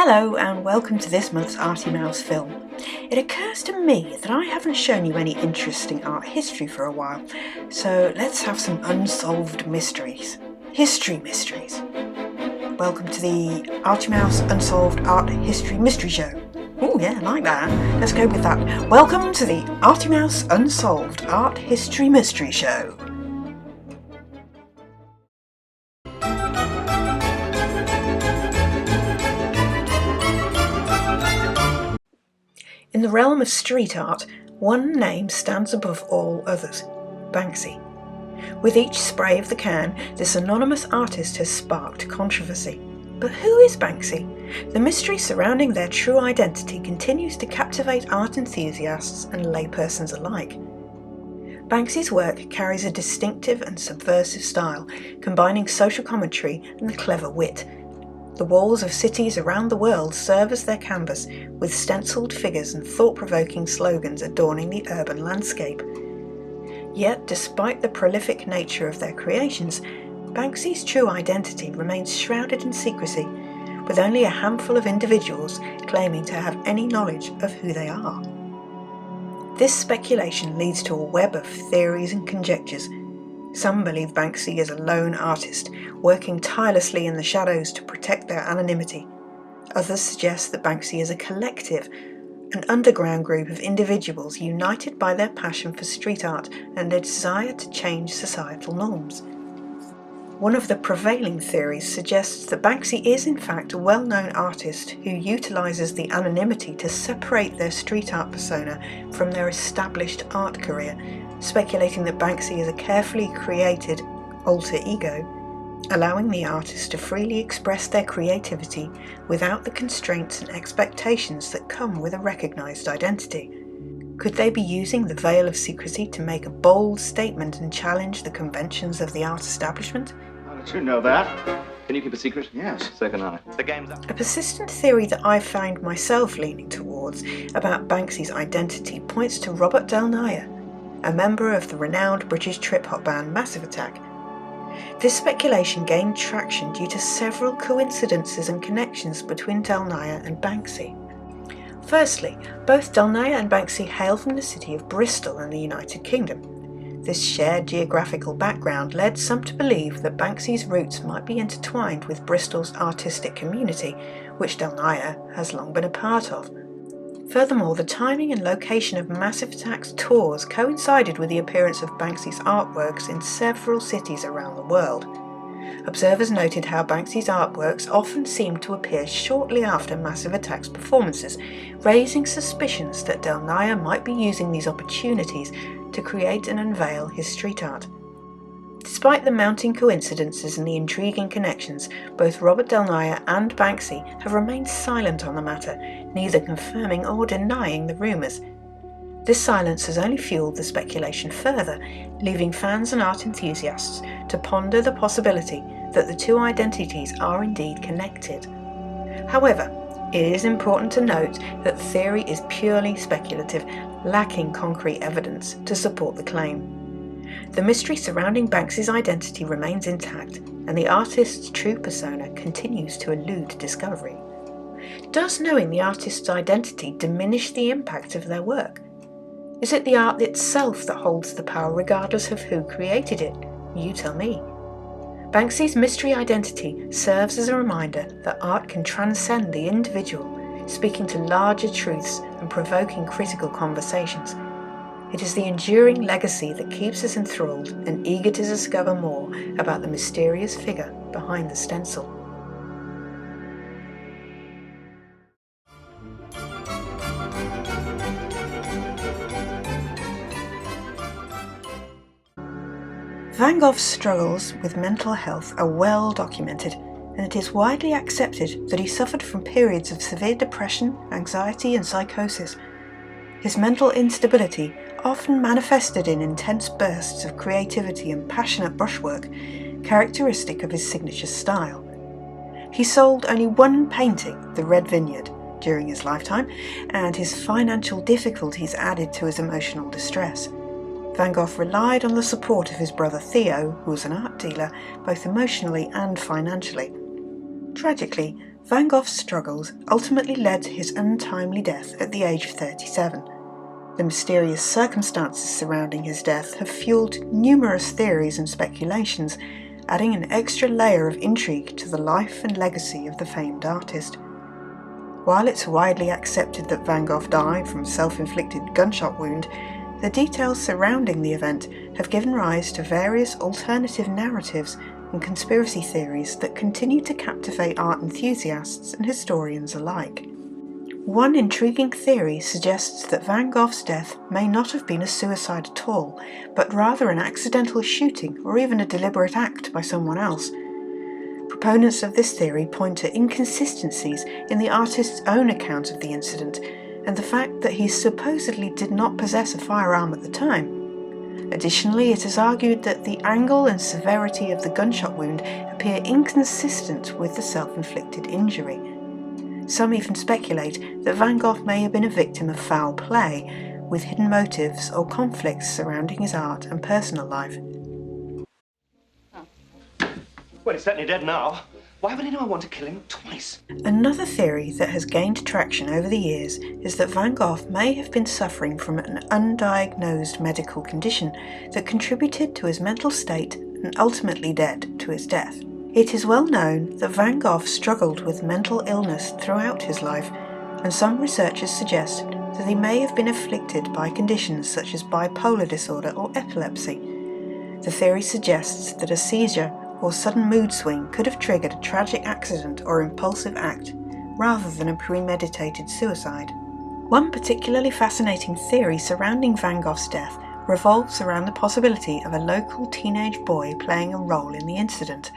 Hello and welcome to this month's Arty Mouse film. It occurs to me that I haven't shown you any interesting art history for a while, so let's have some unsolved mysteries. History mysteries. Welcome to the Arty Mouse Unsolved Art History Mystery Show. Oh yeah, I like that. Let's go with that. Welcome to the Arty Mouse Unsolved Art History Mystery Show. In the realm of street art, one name stands above all others: Banksy. With each spray of the can, this anonymous artist has sparked controversy. But who is Banksy? The mystery surrounding their true identity continues to captivate art enthusiasts and laypersons alike. Banksy's work carries a distinctive and subversive style, combining social commentary and clever wit. The walls of cities around the world serve as their canvas, with stencilled figures and thought-provoking slogans adorning the urban landscape. Yet, despite the prolific nature of their creations, Banksy's true identity remains shrouded in secrecy, with only a handful of individuals claiming to have any knowledge of who they are. This speculation leads to a web of theories and conjectures. Some believe Banksy is a lone artist, working tirelessly in the shadows to protect their anonymity. Others suggest that Banksy is a collective, an underground group of individuals united by their passion for street art and their desire to change societal norms. One of the prevailing theories suggests that Banksy is in fact a well-known artist who utilises the anonymity to separate their street art persona from their established art career, speculating that Banksy is a carefully created alter ego, allowing the artist to freely express their creativity without the constraints and expectations that come with a recognised identity. Could they be using the veil of secrecy to make a bold statement and challenge the conventions of the art establishment? How did you know that? Can you keep a secret? Yes. So can I. The game's up. A persistent theory that I've found myself leaning towards about Banksy's identity points to Robert Del Naja, a member of the renowned British trip-hop band Massive Attack. This speculation gained traction due to several coincidences and connections between Del Naja and Banksy. Firstly, both Del Naja and Banksy hail from the city of Bristol in the United Kingdom. This shared geographical background led some to believe that Banksy's roots might be intertwined with Bristol's artistic community, which Del Naja has long been a part of. Furthermore, the timing and location of Massive Attack's tours coincided with the appearance of Banksy's artworks in several cities around the world. Observers noted how Banksy's artworks often seemed to appear shortly after Massive Attack's performances, raising suspicions that Del Naja might be using these opportunities to create and unveil his street art. Despite the mounting coincidences and the intriguing connections, both Robert Del Naja and Banksy have remained silent on the matter, neither confirming or denying the rumours. This silence has only fueled the speculation further, leaving fans and art enthusiasts to ponder the possibility that the two identities are indeed connected. However, it is important to note that the theory is purely speculative, lacking concrete evidence to support the claim. The mystery surrounding Banksy's identity remains intact, and the artist's true persona continues to elude discovery. Does knowing the artist's identity diminish the impact of their work? Is it the art itself that holds the power regardless of who created it? You tell me. Banksy's mystery identity serves as a reminder that art can transcend the individual, speaking to larger truths and provoking critical conversations. It is the enduring legacy that keeps us enthralled and eager to discover more about the mysterious figure behind the stencil. Van Gogh's struggles with mental health are well documented, and it is widely accepted that he suffered from periods of severe depression, anxiety, and psychosis. His mental instability often manifested in intense bursts of creativity and passionate brushwork, characteristic of his signature style. He sold only one painting, The Red Vineyard, during his lifetime, and his financial difficulties added to his emotional distress. Van Gogh relied on the support of his brother Theo, who was an art dealer, both emotionally and financially. Tragically, Van Gogh's struggles ultimately led to his untimely death at the age of 37. The mysterious circumstances surrounding his death have fueled numerous theories and speculations, adding an extra layer of intrigue to the life and legacy of the famed artist. While it's widely accepted that Van Gogh died from a self-inflicted gunshot wound, the details surrounding the event have given rise to various alternative narratives and conspiracy theories that continue to captivate art enthusiasts and historians alike. One intriguing theory suggests that Van Gogh's death may not have been a suicide at all, but rather an accidental shooting or even a deliberate act by someone else. Proponents of this theory point to inconsistencies in the artist's own account of the incident and the fact that he supposedly did not possess a firearm at the time. Additionally, it is argued that the angle and severity of the gunshot wound appear inconsistent with the self-inflicted injury. Some even speculate that Van Gogh may have been a victim of foul play, with hidden motives or conflicts surrounding his art and personal life. Well, he's certainly dead now. Why would anyone want to kill him twice? Another theory that has gained traction over the years is that Van Gogh may have been suffering from an undiagnosed medical condition that contributed to his mental state and ultimately led to his death. It is well known that Van Gogh struggled with mental illness throughout his life, and some researchers suggest that he may have been afflicted by conditions such as bipolar disorder or epilepsy. The theory suggests that a seizure or sudden mood swing could have triggered a tragic accident or impulsive act, rather than a premeditated suicide. One particularly fascinating theory surrounding Van Gogh's death revolves around the possibility of a local teenage boy playing a role in the incident.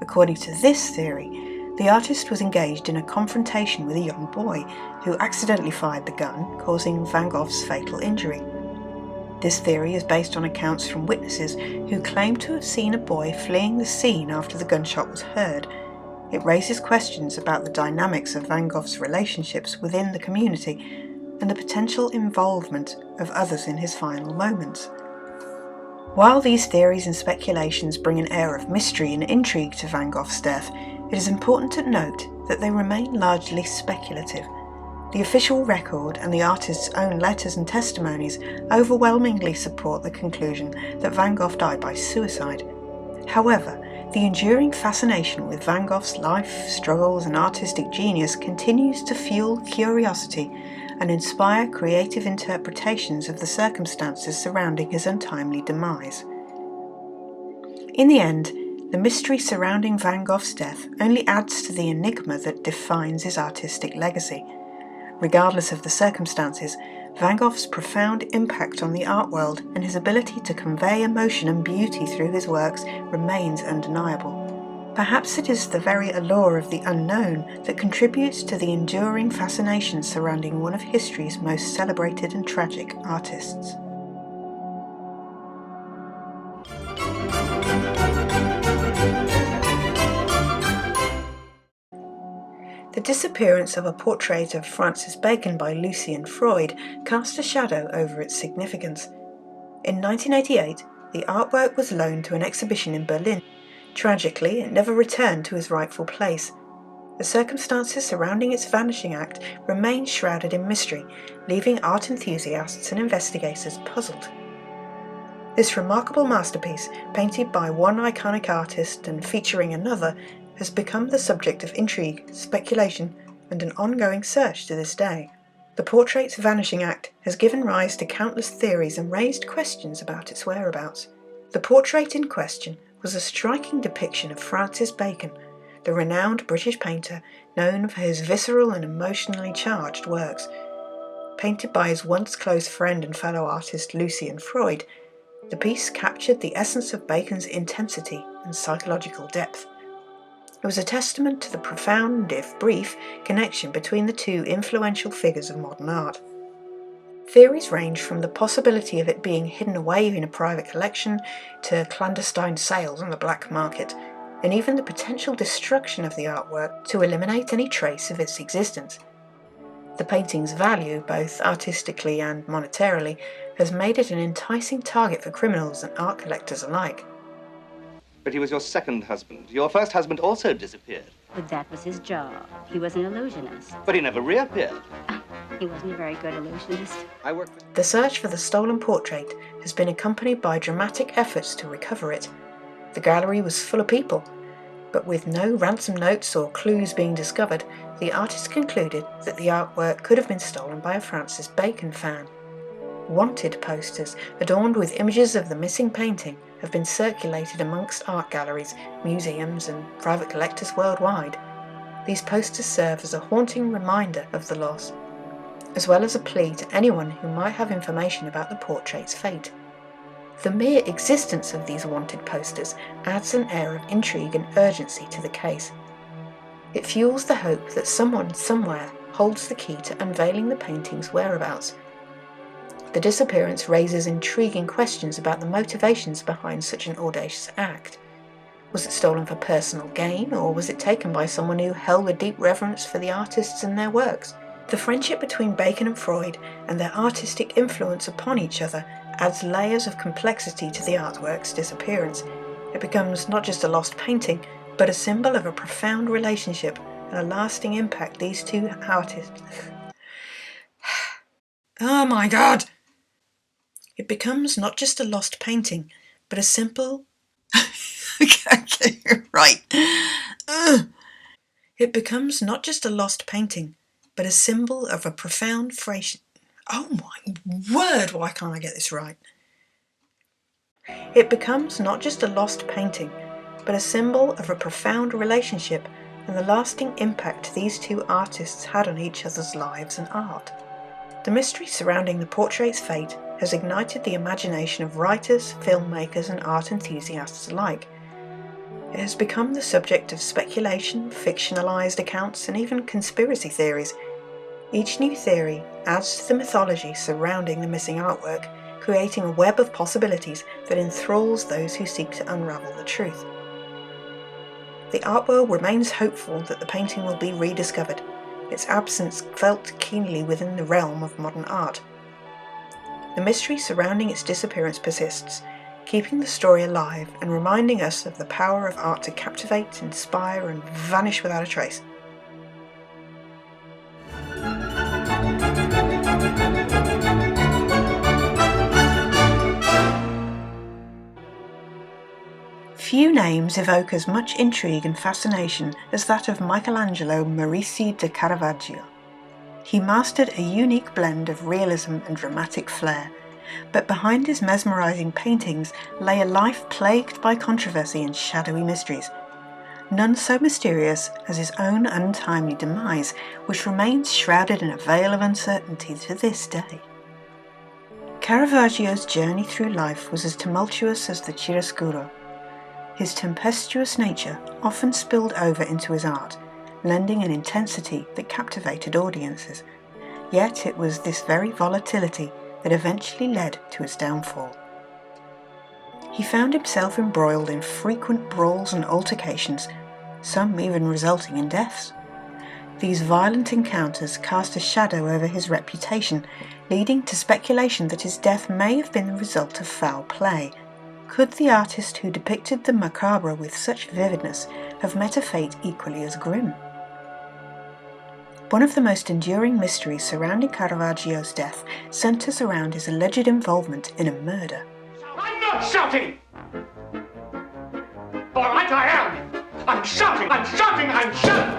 According to this theory, the artist was engaged in a confrontation with a young boy who accidentally fired the gun, causing Van Gogh's fatal injury. This theory is based on accounts from witnesses who claim to have seen a boy fleeing the scene after the gunshot was heard. It raises questions about the dynamics of Van Gogh's relationships within the community and the potential involvement of others in his final moments. While these theories and speculations bring an air of mystery and intrigue to Van Gogh's death, it is important to note that they remain largely speculative. The official record and the artist's own letters and testimonies overwhelmingly support the conclusion that Van Gogh died by suicide. However, the enduring fascination with Van Gogh's life, struggles and artistic genius continues to fuel curiosity and inspire creative interpretations of the circumstances surrounding his untimely demise. In the end, the mystery surrounding Van Gogh's death only adds to the enigma that defines his artistic legacy. Regardless of the circumstances, Van Gogh's profound impact on the art world and his ability to convey emotion and beauty through his works remains undeniable. Perhaps it is the very allure of the unknown that contributes to the enduring fascination surrounding one of history's most celebrated and tragic artists. The disappearance of a portrait of Francis Bacon by Lucian Freud cast a shadow over its significance. In 1988, the artwork was loaned to an exhibition in Berlin. Tragically, it never returned to its rightful place. The circumstances surrounding its vanishing act remain shrouded in mystery, leaving art enthusiasts and investigators puzzled. This remarkable masterpiece, painted by one iconic artist and featuring another, has become the subject of intrigue, speculation, and an ongoing search to this day. The portrait's vanishing act has given rise to countless theories and raised questions about its whereabouts. The portrait in question was a striking depiction of Francis Bacon, the renowned British painter known for his visceral and emotionally charged works. Painted by his once close friend and fellow artist Lucian Freud, the piece captured the essence of Bacon's intensity and psychological depth. It was a testament to the profound, if brief, connection between the two influential figures of modern art. Theories range from the possibility of it being hidden away in a private collection to clandestine sales on the black market, and even the potential destruction of the artwork to eliminate any trace of its existence. The painting's value, both artistically and monetarily, has made it an enticing target for criminals and art collectors alike. But he was your second husband. Your first husband also disappeared. But that was his job. He was an illusionist. But he never reappeared. He wasn't a very good illusionist. I worked for... The search for the stolen portrait has been accompanied by dramatic efforts to recover it. The gallery was full of people, but with no ransom notes or clues being discovered, the artist concluded that the artwork could have been stolen by a Francis Bacon fan. Wanted posters adorned with images of the missing painting have been circulated amongst art galleries, museums and private collectors worldwide. These posters serve as a haunting reminder of the loss, as well as a plea to anyone who might have information about the portrait's fate. The mere existence of these wanted posters adds an air of intrigue and urgency to the case. It fuels the hope that someone somewhere holds the key to unveiling the painting's whereabouts. The disappearance raises intriguing questions about the motivations behind such an audacious act. Was it stolen for personal gain, or was it taken by someone who held a deep reverence for the artists and their works? The friendship between Bacon and Freud and their artistic influence upon each other adds layers of complexity to the artwork's disappearance. It becomes not just a lost painting, but a symbol of a profound relationship and a lasting impact these two artists... Oh my God! It becomes not just a lost painting, but a simple... Okay, right. It becomes not just a lost painting, but a symbol of a profound frustration. Oh my word, why can't I get this right? It becomes not just a lost painting, but a symbol of a profound relationship and the lasting impact these two artists had on each other's lives and art. The mystery surrounding the portrait's fate has ignited the imagination of writers, filmmakers and art enthusiasts alike. It has become the subject of speculation, fictionalized accounts and even conspiracy theories. Each new theory adds to the mythology surrounding the missing artwork, creating a web of possibilities that enthralls those who seek to unravel the truth. The art world remains hopeful that the painting will be rediscovered, its absence felt keenly within the realm of modern art. The mystery surrounding its disappearance persists, keeping the story alive and reminding us of the power of art to captivate, inspire and vanish without a trace. Few names evoke as much intrigue and fascination as that of Michelangelo Merici de Caravaggio. He mastered a unique blend of realism and dramatic flair, but behind his mesmerizing paintings lay a life plagued by controversy and shadowy mysteries, none so mysterious as his own untimely demise, which remains shrouded in a veil of uncertainty to this day. Caravaggio's journey through life was as tumultuous as the chiaroscuro. His tempestuous nature often spilled over into his art, lending an intensity that captivated audiences. Yet it was this very volatility that eventually led to his downfall. He found himself embroiled in frequent brawls and altercations, some even resulting in deaths. These violent encounters cast a shadow over his reputation, leading to speculation that his death may have been the result of foul play. Could the artist who depicted the macabre with such vividness have met a fate equally as grim? One of the most enduring mysteries surrounding Caravaggio's death centres around his alleged involvement in a murder. I'm not shouting! All right, I am! I'm shouting! I'm shouting! I'm shouting!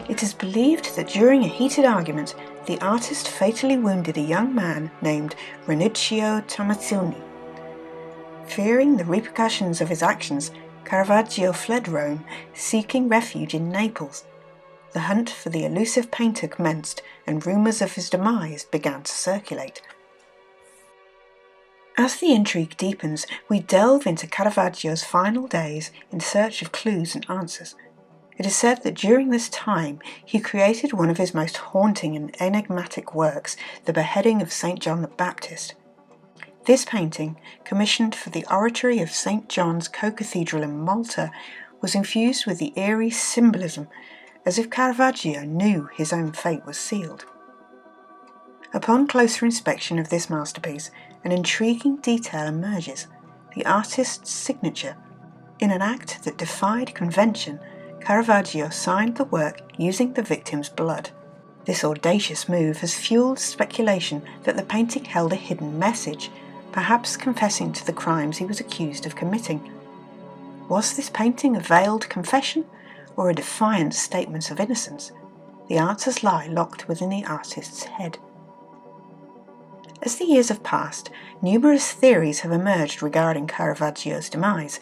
It is believed that during a heated argument, the artist fatally wounded a young man named Ranuccio Tomazzini. Fearing the repercussions of his actions, Caravaggio fled Rome, seeking refuge in Naples. The hunt for the elusive painter commenced, and rumours of his demise began to circulate. As the intrigue deepens, we delve into Caravaggio's final days in search of clues and answers. It is said that during this time he created one of his most haunting and enigmatic works, the beheading of St. John the Baptist. This painting, commissioned for the oratory of St. John's Co-Cathedral in Malta, was infused with the eerie symbolism, as if Caravaggio knew his own fate was sealed. Upon closer inspection of this masterpiece, an intriguing detail emerges: the artist's signature. In an act that defied convention, Caravaggio signed the work using the victim's blood. This audacious move has fueled speculation that the painting held a hidden message, perhaps confessing to the crimes he was accused of committing. Was this painting a veiled confession, or a defiant statement of innocence? The answers lie locked within the artist's head. As the years have passed, numerous theories have emerged regarding Caravaggio's demise.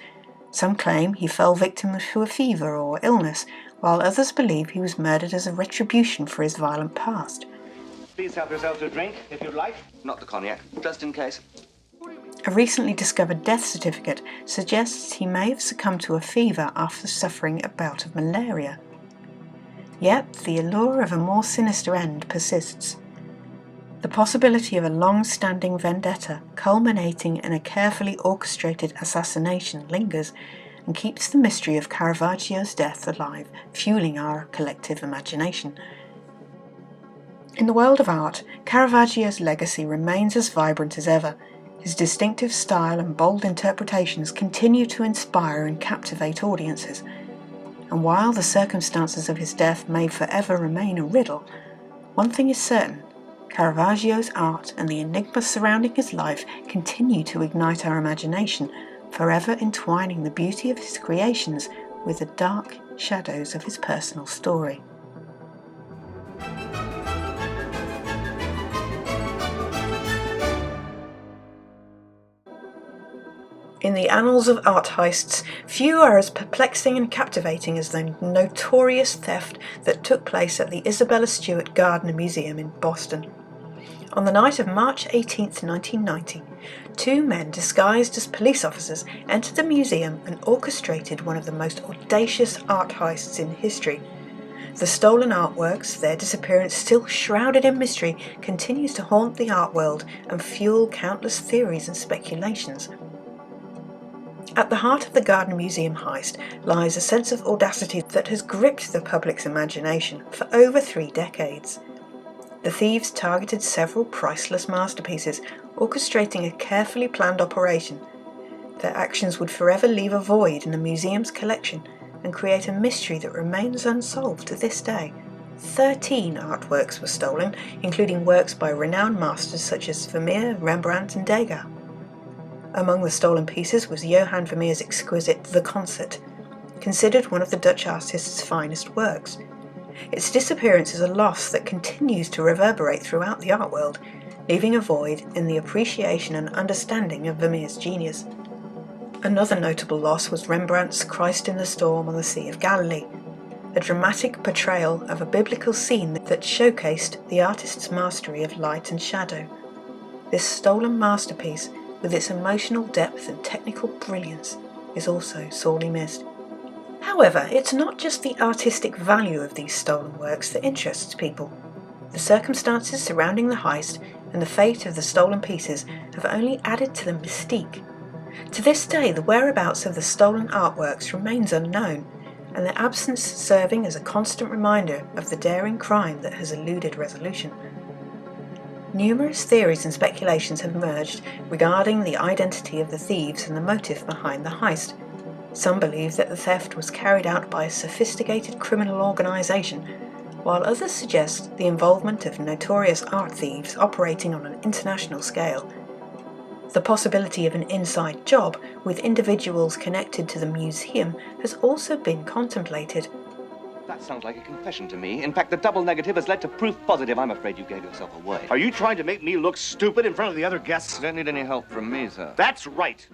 Some claim he fell victim to a fever or illness, while others believe he was murdered as a retribution for his violent past. Please help yourself to a drink, if you'd like. Not the cognac, just in case. A recently discovered death certificate suggests he may have succumbed to a fever after suffering a bout of malaria. Yet the allure of a more sinister end persists. The possibility of a long-standing vendetta culminating in a carefully orchestrated assassination lingers and keeps the mystery of Caravaggio's death alive, fueling our collective imagination. In the world of art, Caravaggio's legacy remains as vibrant as ever. His distinctive style and bold interpretations continue to inspire and captivate audiences. And while the circumstances of his death may forever remain a riddle, one thing is certain: Caravaggio's art and the enigma surrounding his life continue to ignite our imagination, forever entwining the beauty of his creations with the dark shadows of his personal story. In the annals of art heists, few are as perplexing and captivating as the notorious theft that took place at the Isabella Stewart Gardner Museum in Boston. On the night of March 18, 1990, two men disguised as police officers entered the museum and orchestrated one of the most audacious art heists in history. The stolen artworks, their disappearance still shrouded in mystery, continues to haunt the art world and fuel countless theories and speculations. At the heart of the Gardner Museum heist lies a sense of audacity that has gripped the public's imagination for over 3 decades. The thieves targeted several priceless masterpieces, orchestrating a carefully planned operation. Their actions would forever leave a void in the museum's collection and create a mystery that remains unsolved to this day. 13 artworks were stolen, including works by renowned masters such as Vermeer, Rembrandt and Degas. Among the stolen pieces was Johann Vermeer's exquisite The Concert, considered one of the Dutch artist's finest works. Its disappearance is a loss that continues to reverberate throughout the art world, leaving a void in the appreciation and understanding of Vermeer's genius. Another notable loss was Rembrandt's Christ in the Storm on the Sea of Galilee, a dramatic portrayal of a biblical scene that showcased the artist's mastery of light and shadow. This stolen masterpiece, with its emotional depth and technical brilliance, is also sorely missed. However, it's not just the artistic value of these stolen works that interests people. The circumstances surrounding the heist and the fate of the stolen pieces have only added to the mystique. To this day, the whereabouts of the stolen artworks remains unknown, and their absence serving as a constant reminder of the daring crime that has eluded resolution. Numerous theories and speculations have emerged regarding the identity of the thieves and the motive behind the heist. Some believe that the theft was carried out by a sophisticated criminal organisation, while others suggest the involvement of notorious art thieves operating on an international scale. The possibility of an inside job with individuals connected to the museum has also been contemplated. That sounds like a confession to me. In fact, the double negative has led to proof positive. I'm afraid you gave yourself away. Are you trying to make me look stupid in front of the other guests? You don't need any help from me, sir. That's right.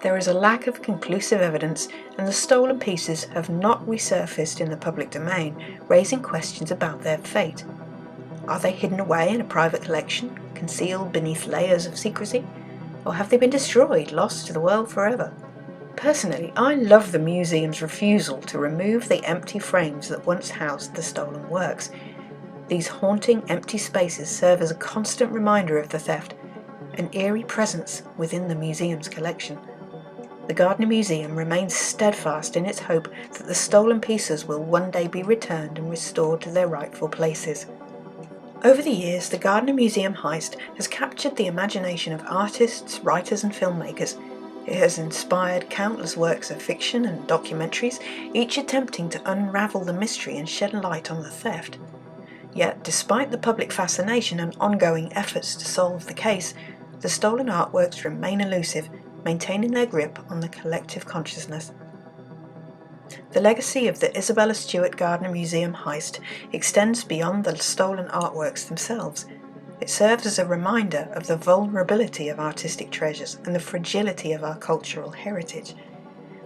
There is a lack of conclusive evidence, and the stolen pieces have not resurfaced in the public domain, raising questions about their fate. Are they hidden away in a private collection, concealed beneath layers of secrecy? Or have they been destroyed, lost to the world forever? Personally, I love the museum's refusal to remove the empty frames that once housed the stolen works. These haunting empty spaces serve as a constant reminder of the theft, an eerie presence within the museum's collection. The Gardner Museum remains steadfast in its hope that the stolen pieces will one day be returned and restored to their rightful places. Over the years, the Gardner Museum heist has captured the imagination of artists, writers and filmmakers. It has inspired countless works of fiction and documentaries, each attempting to unravel the mystery and shed light on the theft. Yet, despite the public fascination and ongoing efforts to solve the case, the stolen artworks remain elusive, maintaining their grip on the collective consciousness. The legacy of the Isabella Stewart Gardner Museum heist extends beyond the stolen artworks themselves. It serves as a reminder of the vulnerability of artistic treasures and the fragility of our cultural heritage.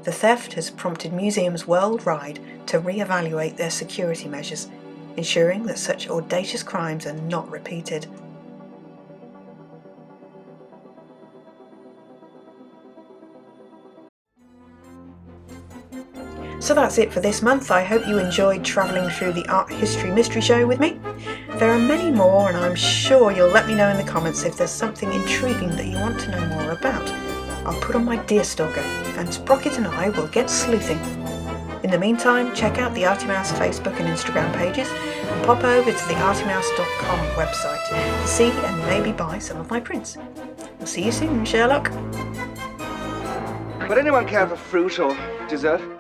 The theft has prompted museums worldwide to re-evaluate their security measures, ensuring that such audacious crimes are not repeated. So that's it for this month. I hope you enjoyed travelling through the Art History Mystery Show with me. There are many more, and I'm sure you'll let me know in the comments if there's something intriguing that you want to know more about. I'll put on my deer stalker, and Sprocket and I will get sleuthing. In the meantime, check out the Artie Mouse Facebook and Instagram pages, and pop over to the artiemouse.com website to see and maybe buy some of my prints. I'll see you soon, Sherlock. Would anyone care for fruit or dessert?